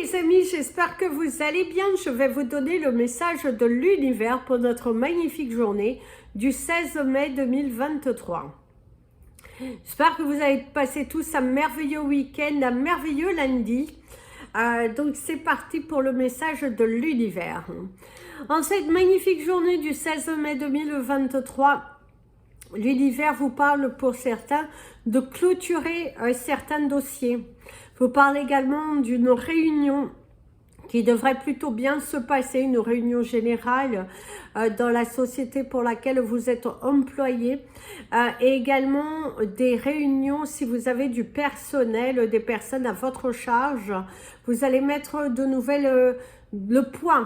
les amis, j'espère que vous allez bien. Je vais vous donner le message de l'univers pour notre magnifique journée du 16 mai 2023. J'espère que vous avez passé tous un merveilleux week-end, un merveilleux lundi. Donc c'est parti pour le message de l'univers. En cette magnifique journée du 16 mai 2023, l'univers vous parle pour certains de clôturer certains dossiers. Vous parle également d'une réunion qui devrait plutôt bien se passer, une réunion générale dans la société pour laquelle vous êtes employé, et également des réunions si vous avez du personnel, des personnes à votre charge. Vous allez mettre de nouvelles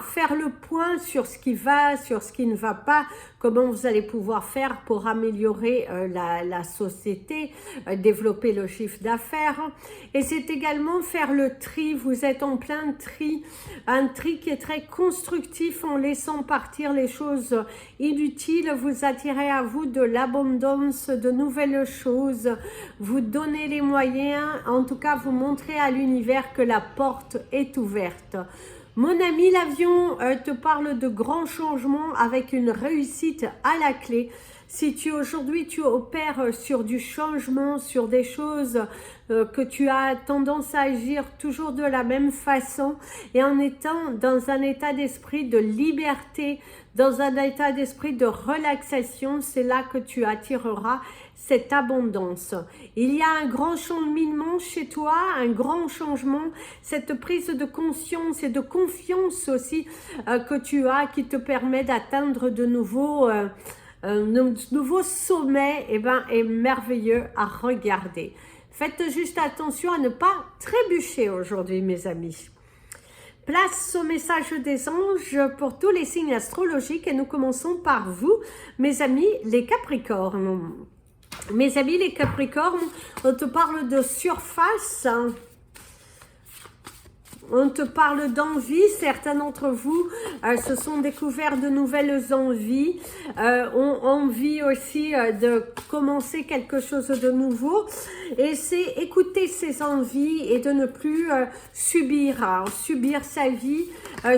faire le point sur ce qui va, sur ce qui ne va pas, comment vous allez pouvoir faire pour améliorer la société, développer le chiffre d'affaires. Et c'est également faire le tri, vous êtes en plein tri, un tri qui est très constructif en laissant partir les choses inutiles, vous attirez à vous de l'abondance, de nouvelles choses, vous donnez les moyens, en tout cas vous montrez à l'univers que la porte est ouverte. Mon ami, l'avion te parle de grands changements avec une réussite à la clé. Si aujourd'hui tu opères sur du changement, sur des choses que tu as tendance à agir toujours de la même façon et en étant dans un état d'esprit de liberté, dans un état d'esprit de relaxation, c'est là que tu attireras cette abondance. Il y a un grand cheminement chez toi, un grand changement, cette prise de conscience et de confiance aussi que tu as qui te permet d'atteindre de nouveaux sommets est merveilleux à regarder. Faites juste attention à ne pas trébucher aujourd'hui, mes amis. Place au message des anges pour tous les signes astrologiques et nous commençons par vous, mes amis les Capricornes. Mes amis les Capricornes, on te parle de surface, on te parle d'envie. Certains d'entre vous se sont découverts de nouvelles envies, ont envie aussi de commencer quelque chose de nouveau. Et c'est écouter ces envies et de ne plus subir sa vie,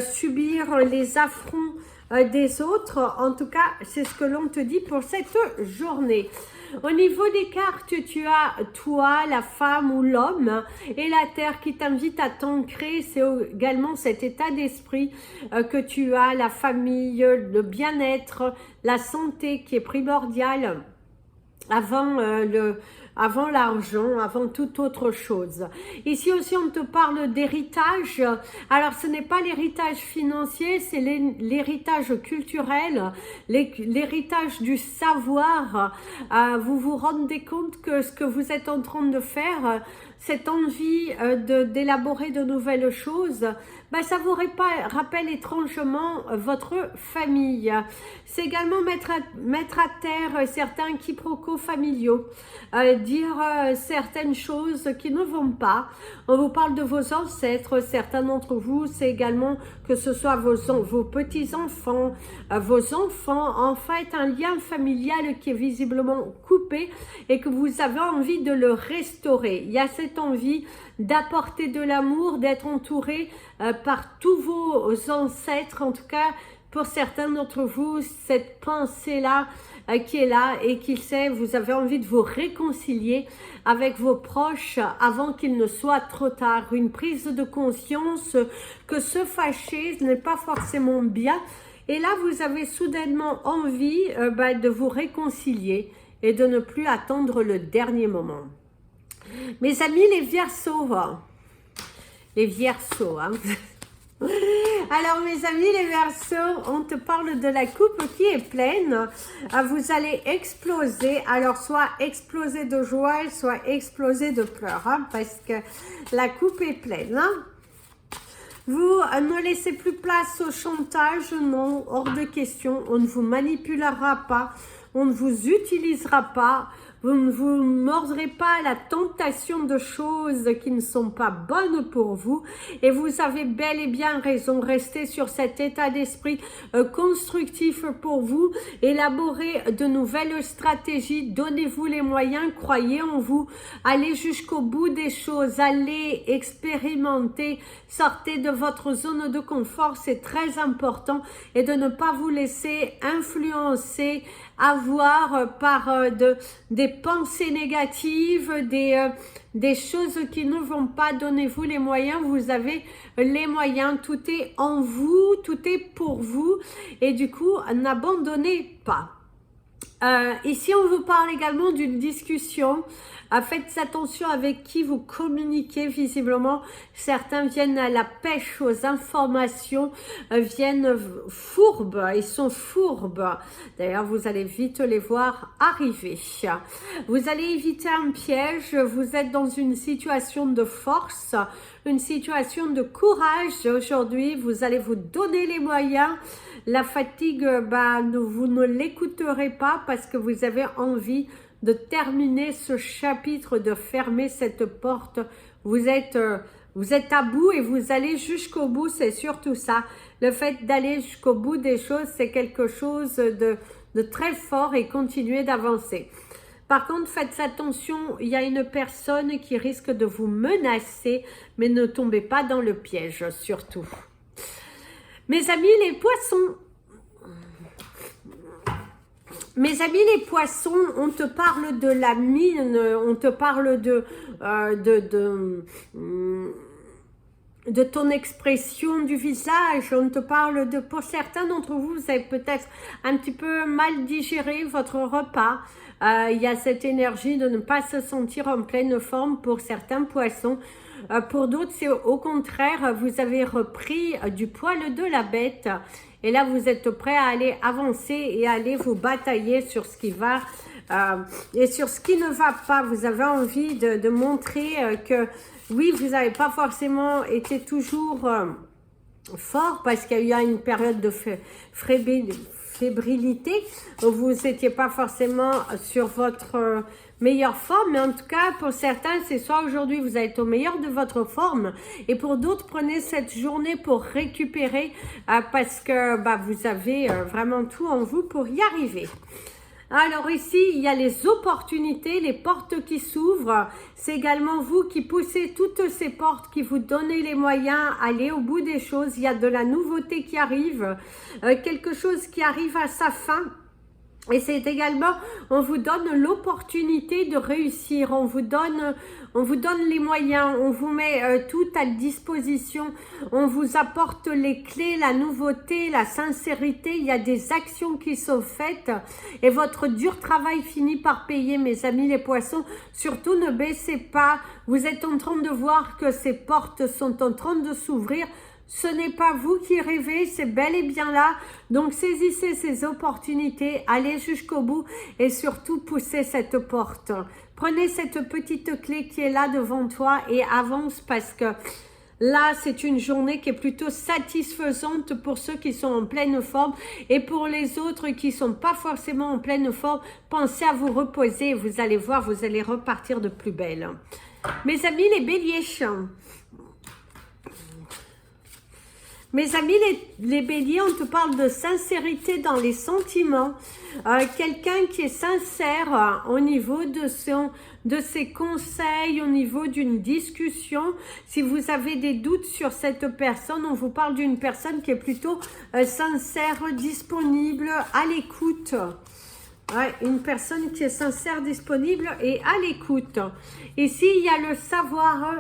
subir les affronts des autres. En tout cas, c'est ce que l'on te dit pour cette journée. Au niveau des cartes, tu as toi, la femme ou l'homme et la terre qui t'invite à t'ancrer. C'est également cet état d'esprit que tu as, la famille, le bien-être, la santé qui est primordiale avant l'argent, avant toute autre chose. Ici aussi, on te parle d'héritage. Alors, ce n'est pas l'héritage financier, c'est l'héritage culturel, l'héritage du savoir. Vous vous rendez compte que ce que vous êtes en train de faire, cette envie d'élaborer de nouvelles choses, ça vous rappelle étrangement votre famille. C'est également mettre à terre certains quiproquos familiaux, dire certaines choses qui ne vont pas. On vous parle de vos ancêtres, certains d'entre vous, c'est également que ce soit vos petits-enfants, vos enfants, en fait un lien familial qui est visiblement coupé et que vous avez envie de le restaurer. Il y a cette envie d'apporter de l'amour, d'être entouré par tous vos ancêtres, en tout cas pour certains d'entre vous, cette pensée-là qui est là et qui sait, vous avez envie de vous réconcilier avec vos proches avant qu'il ne soit trop tard. Une prise de conscience que se fâcher n'est pas forcément bien. Et là, vous avez soudainement envie de vous réconcilier et de ne plus attendre le dernier moment. Mes amis, les Vierseaux, les Vierseaux, Alors mes amis les Verseaux, on te parle de la coupe qui est pleine. Vous allez exploser, alors soit exploser de joie, soit exploser de pleurs, parce que la coupe est pleine. Vous ne laissez plus place au chantage, non, hors de question. On ne vous manipulera pas, on ne vous utilisera pas. vous ne vous mordrez pas à la tentation de choses qui ne sont pas bonnes pour vous et vous avez bel et bien raison. Restez sur cet état d'esprit constructif pour vous, élaborez de nouvelles stratégies, donnez-vous les moyens, croyez en vous, allez jusqu'au bout des choses, allez expérimenter, sortez de votre zone de confort, c'est très important, et de ne pas vous laisser influencer, avoir par des pensées négatives, des choses qui ne vont pas. Donnez-vous les moyens, vous avez les moyens, tout est en vous, tout est pour vous, et du coup n'abandonnez pas. Ici on vous parle également d'une discussion. Faites attention avec qui vous communiquez. Visiblement, certains viennent à la pêche aux informations, viennent fourbes, ils sont fourbes. D'ailleurs, vous allez vite les voir arriver. Vous allez éviter un piège, vous êtes dans une situation de force, une situation de courage. Aujourd'hui, vous allez vous donner les moyens. La fatigue, vous ne l'écouterez pas parce que vous avez envie de terminer ce chapitre, de fermer cette porte. Vous êtes à bout et vous allez jusqu'au bout, c'est surtout ça. Le fait d'aller jusqu'au bout des choses, c'est quelque chose de très fort et continuer d'avancer. Par contre, faites attention, il y a une personne qui risque de vous menacer, mais ne tombez pas dans le piège, surtout. Mes amis les poissons, on te parle de la mine, on te parle de ton expression du visage, on te parle de, pour certains d'entre vous, vous avez peut-être un petit peu mal digéré votre repas. Il y a cette énergie de ne pas se sentir en pleine forme pour certains poissons. Pour d'autres, c'est au contraire, vous avez repris du poil de la bête. Et là, vous êtes prêt à aller avancer et à aller vous batailler sur ce qui va et sur ce qui ne va pas. Vous avez envie de montrer que oui, vous n'avez pas forcément été toujours fort parce qu'il y a eu une période de fébrilité. Vous n'étiez pas forcément sur votre meilleure forme, mais en tout cas pour certains c'est soit aujourd'hui vous êtes au meilleur de votre forme et pour d'autres prenez cette journée pour récupérer parce que vous avez vraiment tout en vous pour y arriver. Alors ici, il y a les opportunités, les portes qui s'ouvrent. C'est également vous qui poussez toutes ces portes, qui vous donnez les moyens, allez au bout des choses. Il y a de la nouveauté qui arrive, quelque chose qui arrive à sa fin. Et c'est également, on vous donne l'opportunité de réussir, on vous donne les moyens, on vous met tout à disposition, on vous apporte les clés, la nouveauté, la sincérité, il y a des actions qui sont faites et votre dur travail finit par payer, mes amis les poissons. Surtout ne baissez pas, vous êtes en train de voir que ces portes sont en train de s'ouvrir. Ce n'est pas vous qui rêvez, c'est bel et bien là. Donc saisissez ces opportunités, allez jusqu'au bout et surtout poussez cette porte. Prenez cette petite clé qui est là devant toi et avance parce que là, c'est une journée qui est plutôt satisfaisante pour ceux qui sont en pleine forme et pour les autres qui ne sont pas forcément en pleine forme, pensez à vous reposer et vous allez voir, vous allez repartir de plus belle. Mes amis les béliers, mes amis les béliers, on te parle de sincérité dans les sentiments. Quelqu'un qui est sincère au niveau de ses conseils, au niveau d'une discussion. Si vous avez des doutes sur cette personne, on vous parle d'une personne qui est plutôt sincère, disponible, à l'écoute. Ouais, une personne qui est sincère, disponible et à l'écoute. Ici, il y a le savoir,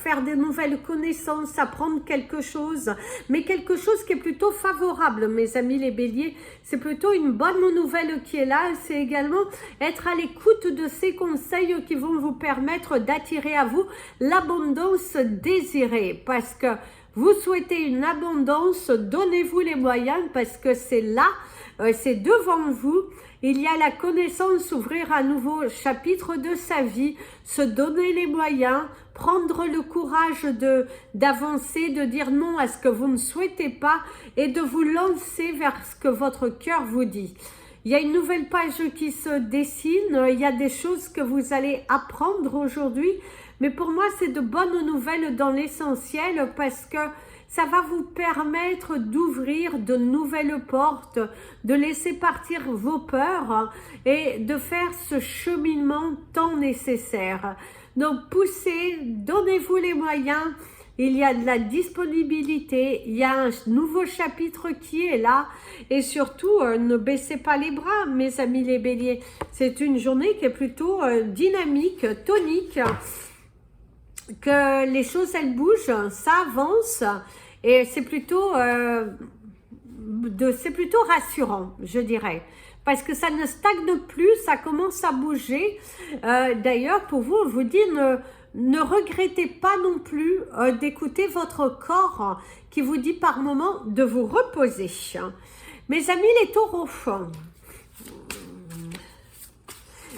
faire des nouvelles connaissances, apprendre quelque chose, mais quelque chose qui est plutôt favorable, mes amis les béliers. C'est plutôt une bonne nouvelle qui est là. C'est également être à l'écoute de ces conseils qui vont vous permettre d'attirer à vous l'abondance désirée. Parce que vous souhaitez une abondance, donnez-vous les moyens parce que c'est là, c'est devant vous. Il y a la connaissance, ouvrir un nouveau chapitre de sa vie, se donner les moyens, prendre le courage d'avancer, de dire non à ce que vous ne souhaitez pas et de vous lancer vers ce que votre cœur vous dit. Il y a une nouvelle page qui se dessine, il y a des choses que vous allez apprendre aujourd'hui, mais pour moi c'est de bonnes nouvelles dans l'essentiel parce que ça va vous permettre d'ouvrir de nouvelles portes, de laisser partir vos peurs et de faire ce cheminement tant nécessaire. Donc poussez, donnez-vous les moyens, il y a de la disponibilité, il y a un nouveau chapitre qui est là et surtout ne baissez pas les bras mes amis les béliers. C'est une journée qui est plutôt dynamique, tonique, que les choses elles bougent, ça avance. Et c'est plutôt rassurant, je dirais. Parce que ça ne stagne plus, ça commence à bouger. D'ailleurs, pour vous, on vous dit, ne regrettez pas non plus d'écouter votre corps qui vous dit par moment de vous reposer. Mes amis les taureaux.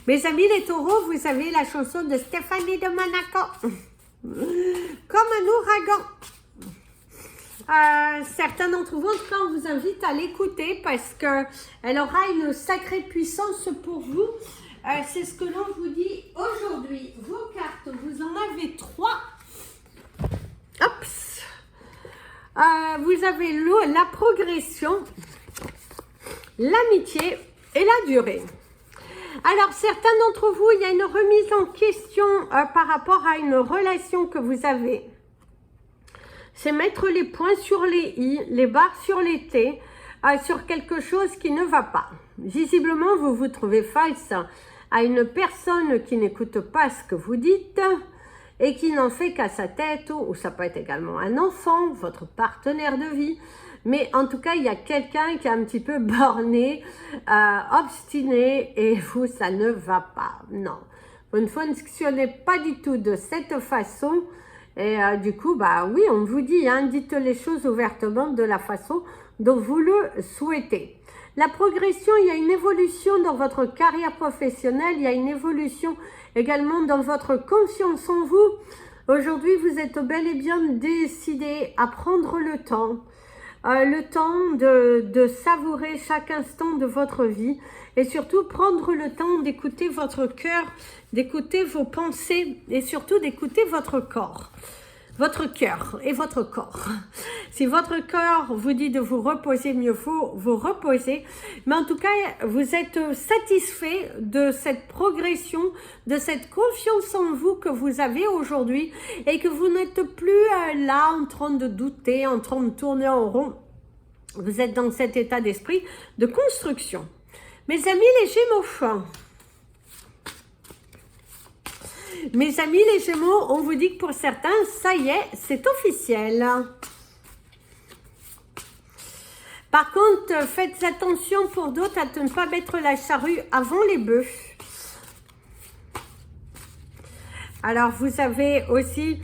Mes amis les taureaux, vous avez la chanson de Stéphanie de Monaco. Comme un ouragan. Certains d'entre vous, en tout cas, on vous invite à l'écouter parce qu'elle aura une sacrée puissance pour vous. C'est ce que l'on vous dit aujourd'hui. Vos cartes, vous en avez 3. Hop. Vous avez la progression, l'amitié et la durée. Alors, certains d'entre vous, il y a une remise en question par rapport à une relation que vous avez. C'est mettre les points sur les i, les barres sur les t, sur quelque chose qui ne va pas. Visiblement, vous vous trouvez face à une personne qui n'écoute pas ce que vous dites et qui n'en fait qu'à sa tête, ou ça peut être également un enfant, votre partenaire de vie. Mais en tout cas, il y a quelqu'un qui est un petit peu borné, obstiné, et vous, ça ne va pas. Non, vous ne fonctionnez pas du tout de cette façon. Et du coup, bah oui, on vous dit, hein, dites les choses ouvertement de la façon dont vous le souhaitez. La progression, il y a une évolution dans votre carrière professionnelle, il y a une évolution également dans votre confiance en vous. Aujourd'hui, vous êtes bel et bien décidé à prendre le temps de savourer chaque instant de votre vie et surtout prendre le temps d'écouter votre cœur, d'écouter vos pensées et surtout d'écouter votre corps. Votre cœur et votre corps. Si votre corps vous dit de vous reposer, mieux faut vous reposer. Mais en tout cas, vous êtes satisfait de cette progression, de cette confiance en vous que vous avez aujourd'hui et que vous n'êtes plus là en train de douter, en train de tourner en rond. Vous êtes dans cet état d'esprit de construction. Mes amis les Gémeaux, mes amis les Gémeaux, on vous dit que pour certains, ça y est, c'est officiel. Par contre, faites attention pour d'autres à ne pas mettre la charrue avant les bœufs. Alors, vous avez aussi...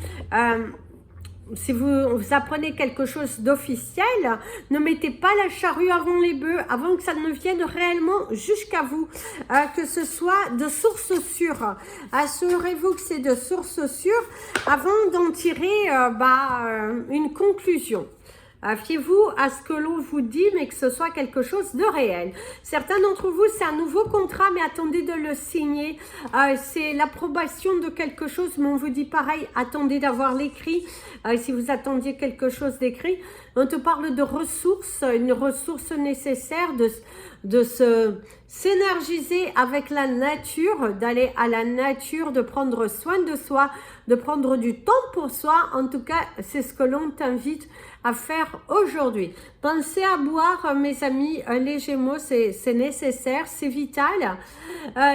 si vous apprenez quelque chose d'officiel, ne mettez pas la charrue avant les bœufs, avant que ça ne vienne réellement jusqu'à vous, que ce soit de source sûre. Assurez-vous que c'est de source sûre avant d'en tirer une conclusion. Fiez-vous à ce que l'on vous dit, mais que ce soit quelque chose de réel. Certains d'entre vous, c'est un nouveau contrat, mais attendez de le signer. C'est l'approbation de quelque chose, mais on vous dit pareil, attendez d'avoir l'écrit. Si vous attendiez quelque chose d'écrit, on te parle de ressources, une ressource nécessaire, de se s'énergiser avec la nature, d'aller à la nature, de prendre soin de soi, de prendre du temps pour soi. En tout cas, c'est ce que l'on t'invite à faire aujourd'hui. Pensez à boire, mes amis, les Gémeaux, c'est nécessaire, c'est vital.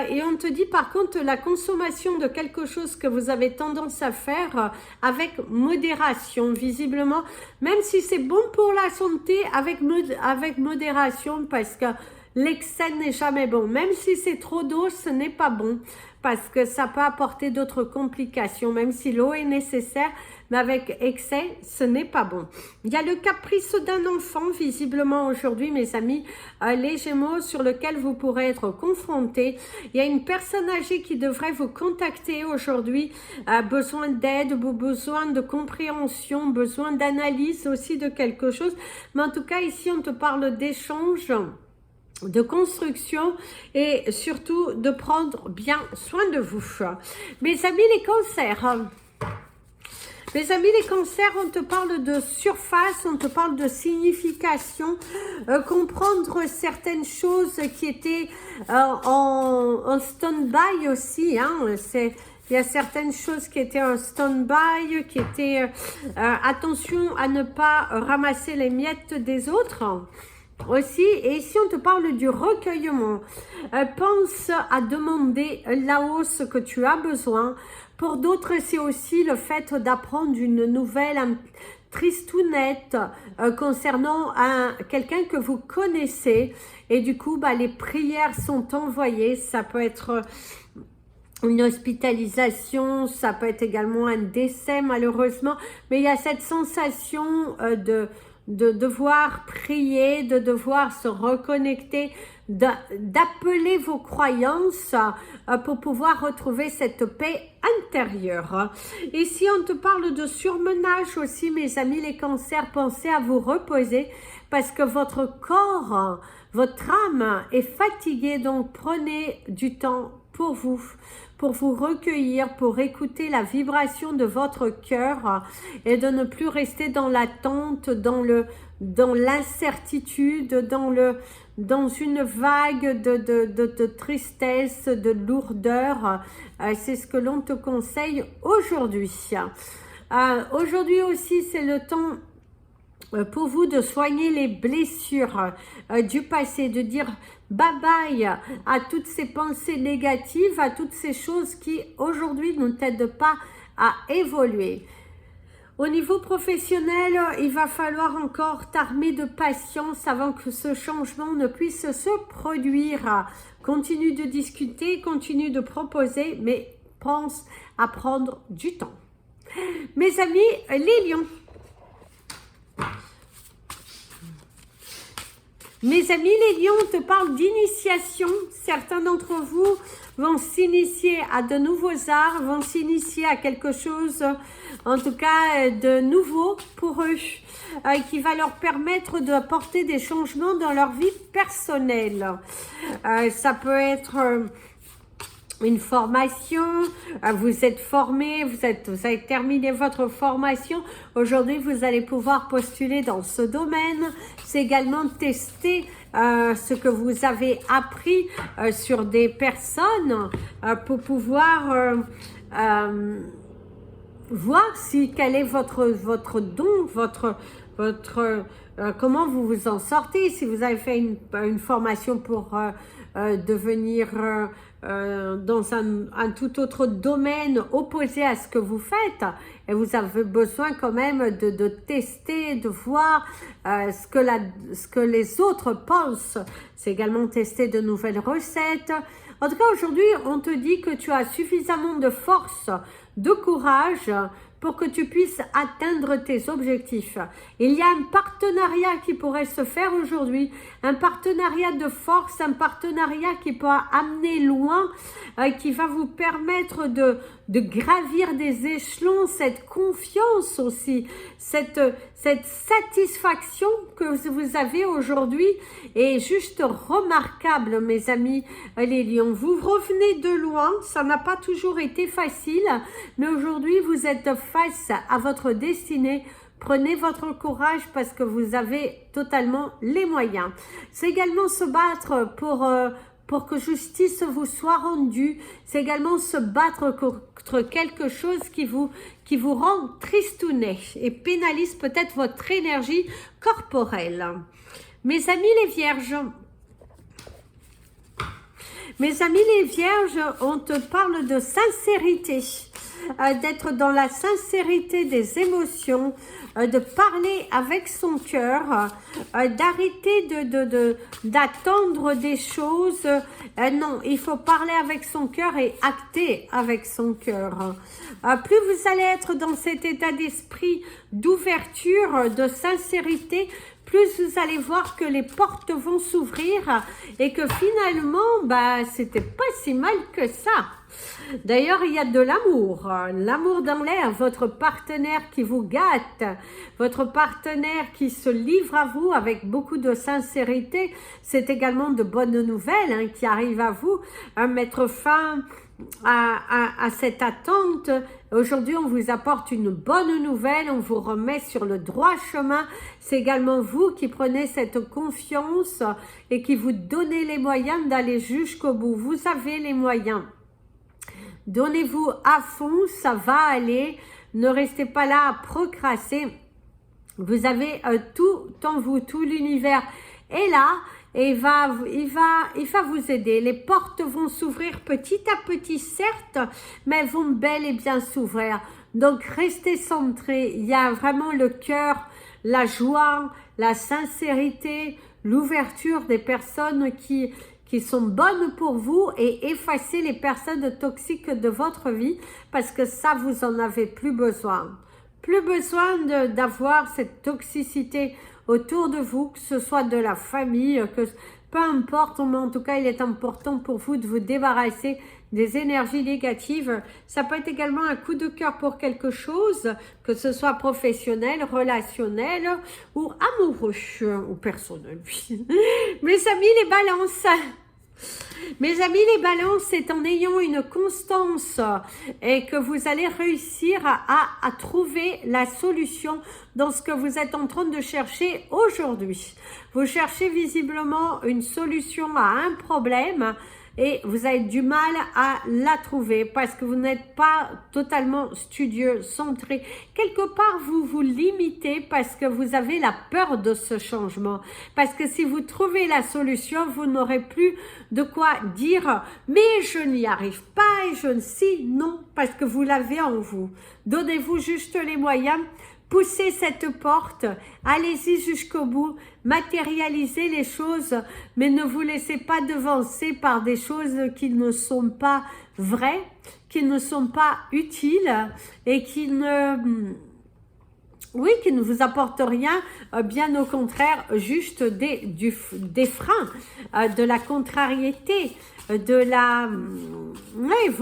Et on te dit par contre la consommation de quelque chose que vous avez tendance à faire avec modération, visiblement, même si c'est bon pour la santé, avec modération, parce que l'excès n'est jamais bon. Même si c'est trop d'eau, ce n'est pas bon, parce que ça peut apporter d'autres complications, même si l'eau est nécessaire, mais avec excès, ce n'est pas bon. Il y a le caprice d'un enfant, visiblement aujourd'hui, mes amis, les Gémeaux, sur lequel vous pourrez être confrontés. Il y a une personne âgée qui devrait vous contacter aujourd'hui, besoin d'aide, besoin de compréhension, besoin d'analyse aussi de quelque chose. Mais en tout cas, ici, on te parle d'échange de construction et surtout de prendre bien soin de vous. Mes amis les cancers, mes amis les cancers, on te parle de surface, on te parle de signification, comprendre certaines choses qui étaient en stand-by aussi, hein, il y a certaines choses qui étaient en stand-by, qui étaient attention à ne pas ramasser les miettes des autres aussi. Et ici on te parle du recueillement. Pense à demander là-haut ce que tu as besoin. Pour d'autres, c'est aussi le fait d'apprendre une nouvelle tristounette concernant quelqu'un que vous connaissez. Et du coup, les prières sont envoyées. Ça peut être une hospitalisation, ça peut être également un décès malheureusement. Mais il y a cette sensation de devoir prier, de devoir se reconnecter, d'appeler vos croyances pour pouvoir retrouver cette paix intérieure. Ici, on te parle de surmenage aussi, mes amis les cancers. Pensez à vous reposer parce que votre corps, votre âme est fatiguée. Donc, prenez du temps pour vous recueillir, pour écouter la vibration de votre cœur et de ne plus rester dans l'attente, dans l'incertitude, dans une vague de tristesse, de lourdeur. C'est ce que l'on te conseille aujourd'hui. Aujourd'hui aussi, c'est le temps pour vous de soigner les blessures du passé, de dire bye bye à toutes ces pensées négatives, à toutes ces choses qui aujourd'hui ne t'aident pas à évoluer. Au niveau professionnel, il va falloir encore t'armer de patience avant que ce changement ne puisse se produire. Continue de discuter, continue de proposer, mais pense à prendre du temps. Mes amis, les lions. Mes amis les lions, on te parle d'initiation. Certains d'entre vous vont s'initier à de nouveaux arts, vont s'initier à quelque chose, en tout cas de nouveau pour eux, qui va leur permettre d'apporter des changements dans leur vie personnelle. Ça peut être une formation, vous êtes formé, vous avez terminé votre formation. Aujourd'hui, vous allez pouvoir postuler dans ce domaine. C'est également tester ce que vous avez appris sur des personnes pour pouvoir voir quel est votre don, comment vous vous en sortez. Si vous avez fait une formation pour devenir dans un tout autre domaine opposé à ce que vous faites, et vous avez besoin quand même de tester, de voir ce que les autres pensent. C'est également tester de nouvelles recettes. En tout cas, aujourd'hui, on te dit que tu as suffisamment de force, de courage pour que tu puisses atteindre tes objectifs. Il y a un partenariat qui pourrait se faire aujourd'hui, un partenariat de force, un partenariat qui peut amener loin, qui va vous permettre de gravir des échelons, cette confiance aussi, cette satisfaction que vous avez aujourd'hui est juste remarquable, mes amis les lions. Vous revenez de loin, ça n'a pas toujours été facile, mais aujourd'hui vous êtes face à votre destinée. Prenez votre courage parce que vous avez totalement les moyens. C'est également se battre pour que justice vous soit rendue. C'est également se battre contre quelque chose qui vous rend tristounet et pénalise peut-être votre énergie corporelle. Mes amis les vierges, on te parle de sincérité. D'être dans la sincérité des émotions, de parler avec son cœur, d'arrêter d'attendre des choses. Non, il faut parler avec son cœur et acter avec son cœur. Plus vous allez être dans cet état d'esprit d'ouverture, de sincérité, plus vous allez voir que les portes vont s'ouvrir et que finalement, c'était pas si mal que ça. D'ailleurs, il y a de l'amour, l'amour dans l'air, votre partenaire qui vous gâte, votre partenaire qui se livre à vous avec beaucoup de sincérité. C'est également de bonnes nouvelles hein, qui arrivent à vous, mettre fin à cette attente. Aujourd'hui, on vous apporte une bonne nouvelle, on vous remet sur le droit chemin. C'est également vous qui prenez cette confiance et qui vous donnez les moyens d'aller jusqu'au bout. Vous avez les moyens. Donnez-vous à fond, ça va aller. Ne restez pas là à procrastiner. Vous avez tout en vous, tout l'univers est là et il va vous aider. Les portes vont s'ouvrir petit à petit, certes, mais elles vont bel et bien s'ouvrir. Donc, restez centrés. Il y a vraiment le cœur, la joie, la sincérité, l'ouverture des personnes qui sont bonnes pour vous et effacer les personnes toxiques de votre vie parce que ça, vous en avez plus besoin. Plus besoin d'avoir cette toxicité autour de vous, que ce soit de la famille, peu importe, mais en tout cas, il est important pour vous de vous débarrasser des énergies négatives. Ça peut être également un coup de cœur pour quelque chose, que ce soit professionnel, relationnel ou amoureux ou personnel. Mes amis les balances, mes amis les balances, c'est en ayant une constance et que vous allez réussir à trouver la solution dans ce que vous êtes en train de chercher aujourd'hui. Vous cherchez visiblement une solution à un problème et vous avez du mal à la trouver parce que vous n'êtes pas totalement studieux, centré. Quelque part, vous vous limitez parce que vous avez la peur de ce changement. Parce que si vous trouvez la solution, vous n'aurez plus de quoi dire « mais je n'y arrive pas et je ne sais non » parce que vous l'avez en vous. Donnez-vous juste les moyens. Poussez cette porte, allez-y jusqu'au bout, matérialisez les choses, mais ne vous laissez pas devancer par des choses qui ne sont pas vraies, qui ne sont pas utiles et qui ne vous apportent rien, bien au contraire, juste des freins, de la contrariété, vous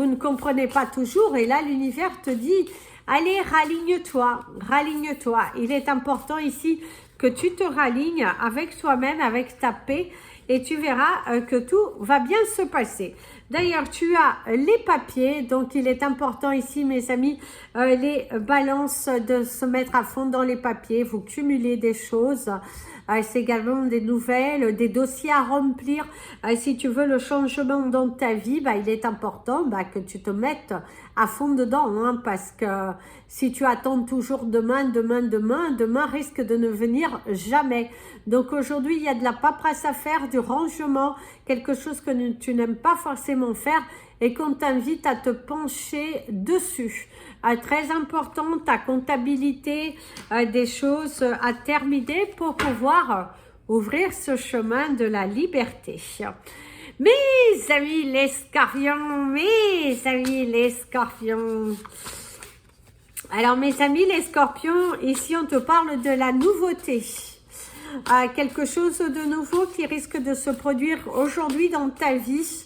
ne comprenez pas toujours et là l'univers te dit allez, raligne-toi, raligne-toi. Il est important ici que tu te ralignes avec toi-même, avec ta paix et tu verras que tout va bien se passer. D'ailleurs, tu as les papiers, donc il est important ici, mes amis, les balances de se mettre à fond dans les papiers. Vous cumulez des choses. C'est également des nouvelles, des dossiers à remplir. Si tu veux le changement dans ta vie, il est important que tu te mettes à fond dedans, hein, parce que si tu attends toujours demain risque de ne venir jamais. Donc aujourd'hui, il y a de la paperasse à faire, du rangement, quelque chose que tu n'aimes pas forcément faire et qu'on t'invite à te pencher dessus. Très important, ta comptabilité, des choses à terminer pour pouvoir ouvrir ce chemin de la liberté. Mes amis les scorpions, mes amis les scorpions. Alors mes amis les scorpions, ici on te parle de la nouveauté. Quelque chose de nouveau qui risque de se produire aujourd'hui dans ta vie.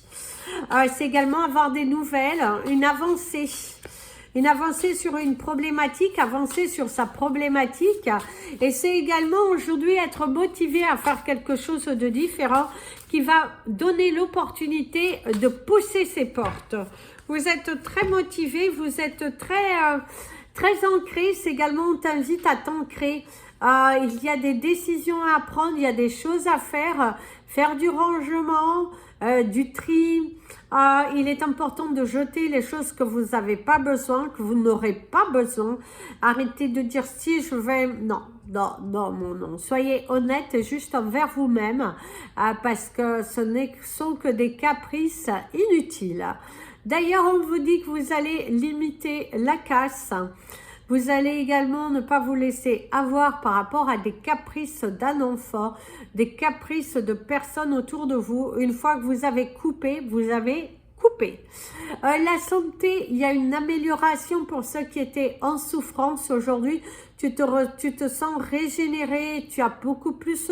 C'est également avoir des nouvelles, une avancée. Une avancée sur une problématique, avancer sur sa problématique. Et c'est également aujourd'hui être motivé à faire quelque chose de différent qui va donner l'opportunité de pousser ses portes. Vous êtes très motivé, vous êtes très ancré. C'est également, on t'invite à t'ancrer. Il y a des décisions à prendre, il y a des choses à faire du rangement, du tri. Il est important de jeter les choses que vous n'avez pas besoin, que vous n'aurez pas besoin. Arrêtez de dire si je vais... Non. Soyez honnête juste envers vous-même parce que ce ne sont que des caprices inutiles. D'ailleurs, on vous dit que vous allez limiter la casse. Vous allez également ne pas vous laisser avoir par rapport à des caprices d'un enfant, des caprices de personnes autour de vous. Une fois que vous avez coupé, vous avez coupé. coupé. La santé, il y a une amélioration pour ceux qui étaient en souffrance aujourd'hui. Tu te sens régénéré, tu as beaucoup plus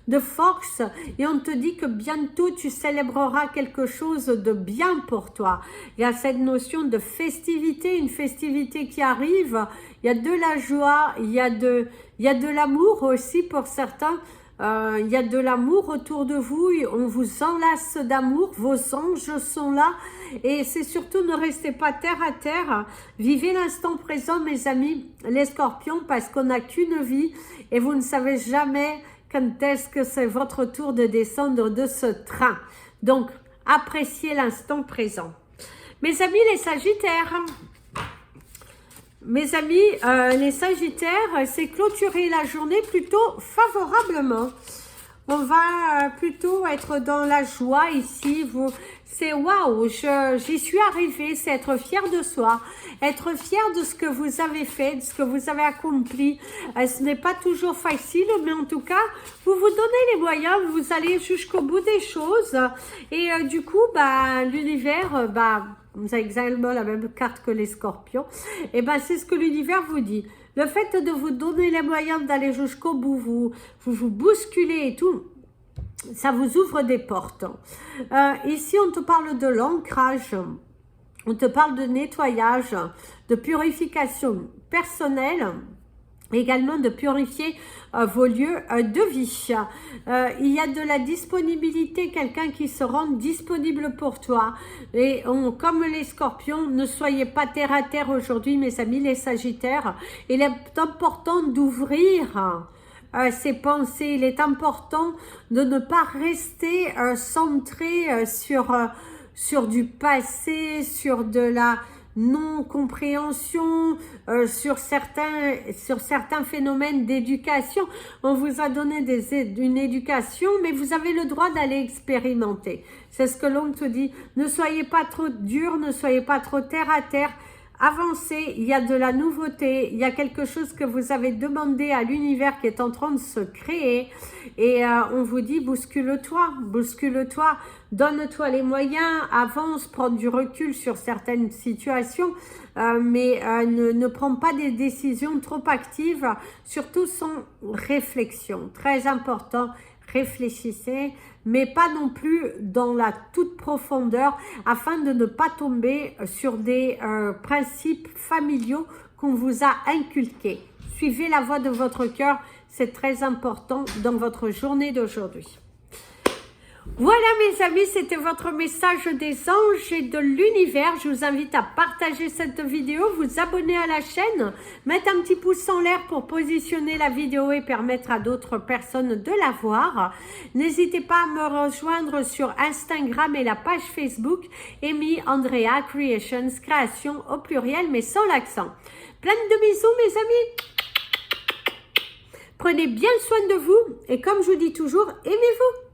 de force et on te dit que bientôt tu célébreras quelque chose de bien pour toi. Il y a cette notion de festivité, une festivité qui arrive. Il y a de la joie, il y a de l'amour aussi pour certains. Il y a de l'amour autour de vous, on vous enlace d'amour, vos anges sont là et c'est surtout ne restez pas terre à terre, vivez l'instant présent mes amis les scorpions parce qu'on n'a qu'une vie et vous ne savez jamais quand est-ce que c'est votre tour de descendre de ce train. Donc appréciez l'instant présent. Mes amis les sagittaires, mes amis, les sagittaires, c'est clôturer la journée plutôt favorablement. On va plutôt être dans la joie ici. C'est waouh, j'y suis arrivée. C'est être fier de soi, être fier de ce que vous avez fait, de ce que vous avez accompli. Ce n'est pas toujours facile, mais en tout cas, vous vous donnez les moyens, vous allez jusqu'au bout des choses. Et du coup, l'univers, vous avez exactement la même carte que les scorpions. Et c'est ce que l'univers vous dit. Le fait de vous donner les moyens d'aller jusqu'au bout, vous bousculez et tout, ça vous ouvre des portes. Ici, on te parle de l'ancrage, on te parle de nettoyage, de purification personnelle, également de purifier vos lieux de vie. Il y a de la disponibilité, quelqu'un qui se rend disponible pour toi. Et comme les scorpions, ne soyez pas terre à terre aujourd'hui, mes amis, les sagittaires. Il est important d'ouvrir ses pensées. Il est important de ne pas rester centré sur du passé, sur de la non-compréhension, sur certains phénomènes d'éducation. On vous a donné une éducation, mais vous avez le droit d'aller expérimenter. C'est ce que l'on te dit. Ne soyez pas trop dur, ne soyez pas trop terre à terre. Avancez, il y a de la nouveauté, il y a quelque chose que vous avez demandé à l'univers qui est en train de se créer et on vous dit bouscule-toi, bouscule-toi, donne-toi les moyens, avance, prends du recul sur certaines situations, mais ne prends pas des décisions trop actives, surtout sans réflexion, très important. Réfléchissez, mais pas non plus dans la toute profondeur afin de ne pas tomber sur des principes familiaux qu'on vous a inculqués. Suivez la voie de votre cœur, c'est très important dans votre journée d'aujourd'hui. Voilà mes amis, c'était votre message des anges et de l'univers. Je vous invite à partager cette vidéo, vous abonner à la chaîne, mettre un petit pouce en l'air pour positionner la vidéo et permettre à d'autres personnes de la voir. N'hésitez pas à me rejoindre sur Instagram et la page Facebook Amy Andrea Creations, création au pluriel mais sans l'accent. Plein de bisous mes amis. Prenez bien soin de vous et comme je vous dis toujours, aimez-vous.